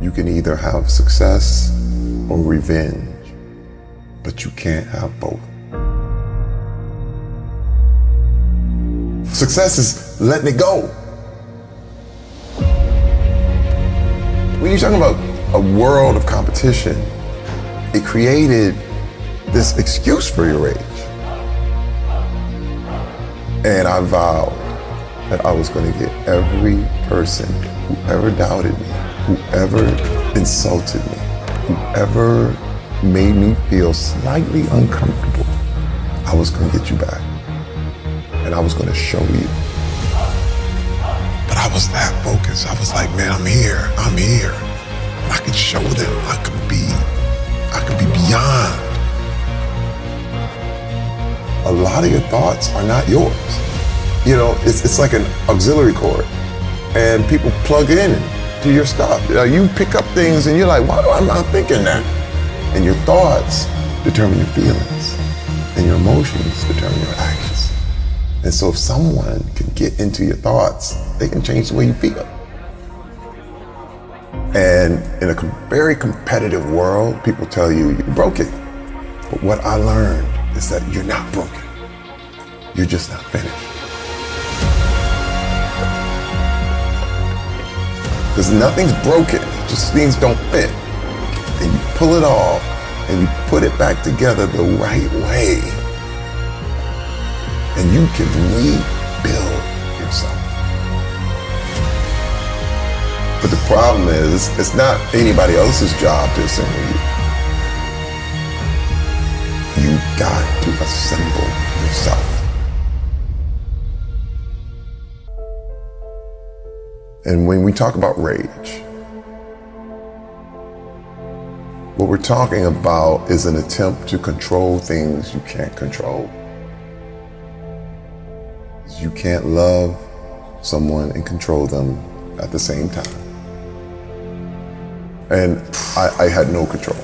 You can either have success or revenge, but you can't have both. Success is letting it go. When you're talking about a world of competition, it created this excuse for your rage. And I vowed that I was going to get every person who ever doubted me, whoever insulted me, whoever made me feel slightly uncomfortable, I was going to get you back. And I was going to show you. But I was that focused. I was like, man, I'm here. I can show them. I can be beyond. A lot of your thoughts are not yours. You know, it's like an auxiliary cord, and people plug in to your stuff. You pick up things and you're like, why am I not thinking that? And your thoughts determine your feelings, and your emotions determine your actions. And so if someone can get into your thoughts, they can change the way you feel. And in a very competitive world, people tell you you're broken. But what I learned is that you're not broken. You're just not finished. Because nothing's broken, just things don't fit. And you pull it off and you put it back together the right way. And you can rebuild yourself. But the problem is, it's not anybody else's job to assemble you. You got to assemble yourself. And when we talk about rage, what we're talking about is an attempt to control things you can't control. You can't love someone and control them at the same time. And I had no control.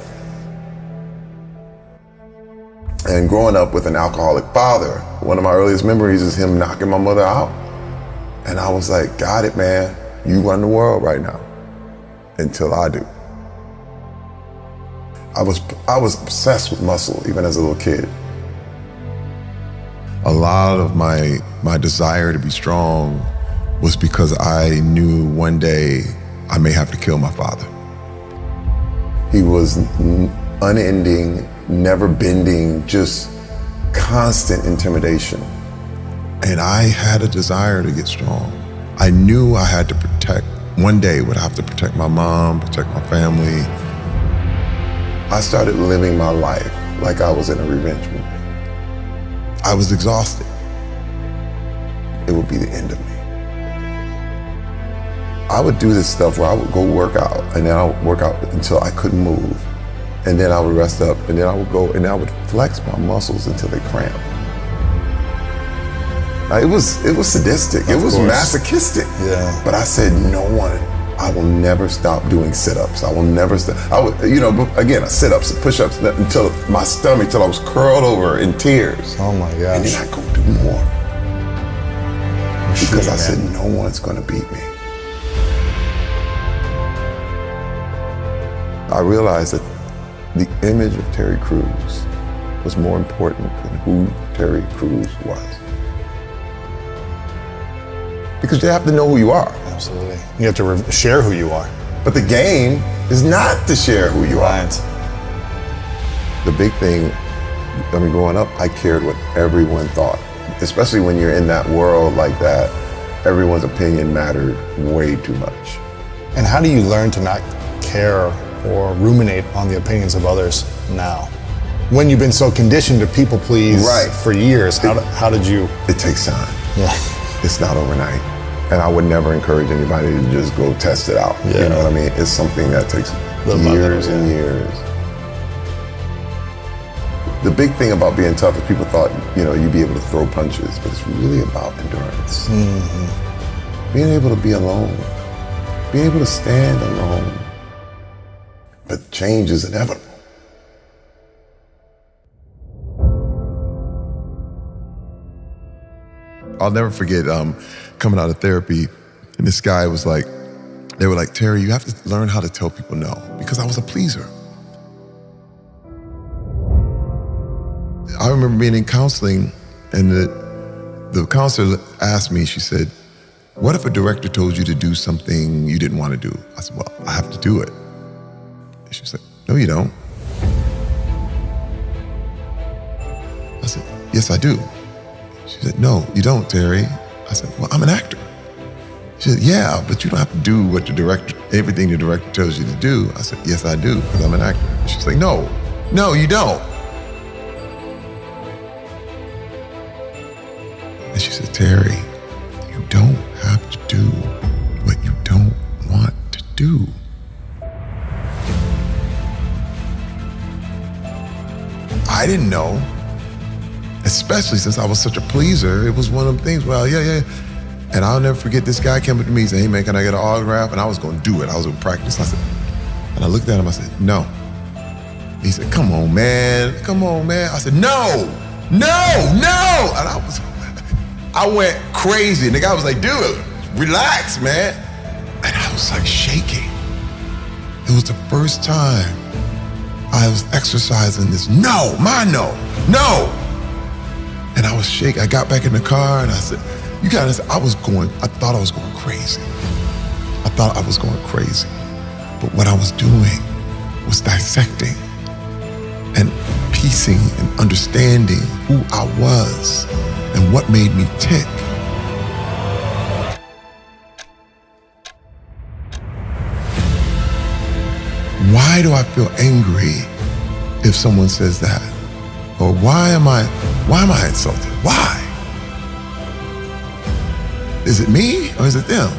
And growing up with an alcoholic father, one of my earliest memories is him knocking my mother out. And I was like, got it, man. You run the world right now. Until I do. I was obsessed with muscle, even as a little kid. A lot of my desire to be strong was because I knew one day I may have to kill my father. He was unending, never bending, just constant intimidation. And I had a desire to get strong. I knew I had to one day would have to protect my mom, protect my family. I started living my life like I was in a revenge movie. I was exhausted. It would be the end of me. I would do this stuff where I would go work out, and then I would work out until I couldn't move. And then I would rest up, and then I would go, and I would flex my muscles until they cramped. It was sadistic. It was masochistic. Yeah. But I said, no one, I will never stop doing sit-ups. I will never stop. I would, again, sit-ups and push-ups until my stomach, till I was curled over in tears. Oh my gosh. And then I go do more. Because I said, no one's gonna beat me. I realized that the image of Terry Crews was more important than who Terry Crews was. Because you have to know who you are. Absolutely. You have to share who you are. But the game is not to share who you are. The big thing, growing up, I cared what everyone thought. Especially when you're in that world like that, everyone's opinion mattered way too much. And how do you learn to not care or ruminate on the opinions of others now? When you've been so conditioned to people please for years, how did you? It takes time. Yeah. It's not overnight. And I would never encourage anybody to just go test it out. Yeah. You know what I mean? It's something that takes years and years. The big thing about being tough is people thought, you'd be able to throw punches, but it's really about endurance. Mm-hmm. Being able to be alone. Being able to stand alone. But change is inevitable. I'll never forget coming out of therapy, and this guy was like, They were like, Terry, you have to learn how to tell people no, because I was a pleaser. I remember being in counseling, and the counselor asked me, she said, what if a director told you to do something you didn't want to do? I said, well, I have to do it. And she said, no, you don't. I said, yes, I do. She said, no, you don't, Terry. I said, well, I'm an actor. She said, yeah, but you don't have to do what everything the director tells you to do. I said, yes, I do, because I'm an actor. She's like, no, you don't. And she said, Terry, you don't have to do what you don't want to do. I didn't know, especially since I was such a pleaser. It was one of the things, well, yeah. And I'll never forget, this guy came up to me and said, hey man, can I get an autograph? And I was going to do it. I was in practice. And I looked at him, I said, no. He said, come on, man. I said, no. And I went crazy. And the guy was like, dude, relax, man. And I was like shaking. It was the first time I was exercising this no. And I was shaking. I got back in the car and I said, I thought I was going crazy. But what I was doing was dissecting and piecing and understanding who I was and what made me tick. Why do I feel angry if someone says that? Or why am I insulted? Why? Is it me or is it them?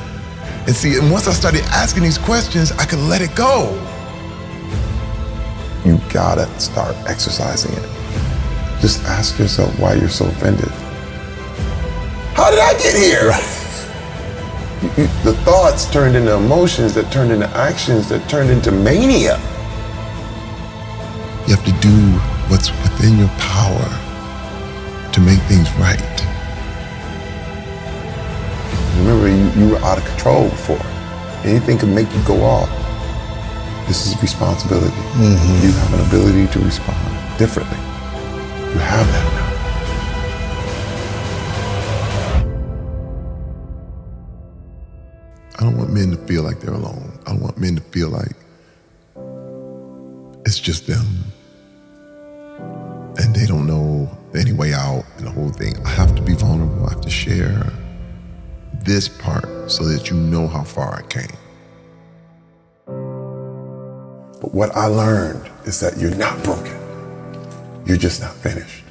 And see, and once I started asking these questions, I could let it go. You gotta start exercising it. Just ask yourself why you're so offended. How did I get here? The thoughts turned into emotions, that turned into actions, that turned into mania. You have to do what's within your power to make things right. Remember, you were out of control before. Anything could make you go off. This is responsibility. Mm-hmm. You have an ability to respond differently. You have that now. I don't want men to feel like they're alone. I don't want men to feel like it's just them and they don't know any way out and the whole thing. I have to be vulnerable. I have to share this part so that you know how far I came. But what I learned is that you're not broken. You're just not finished.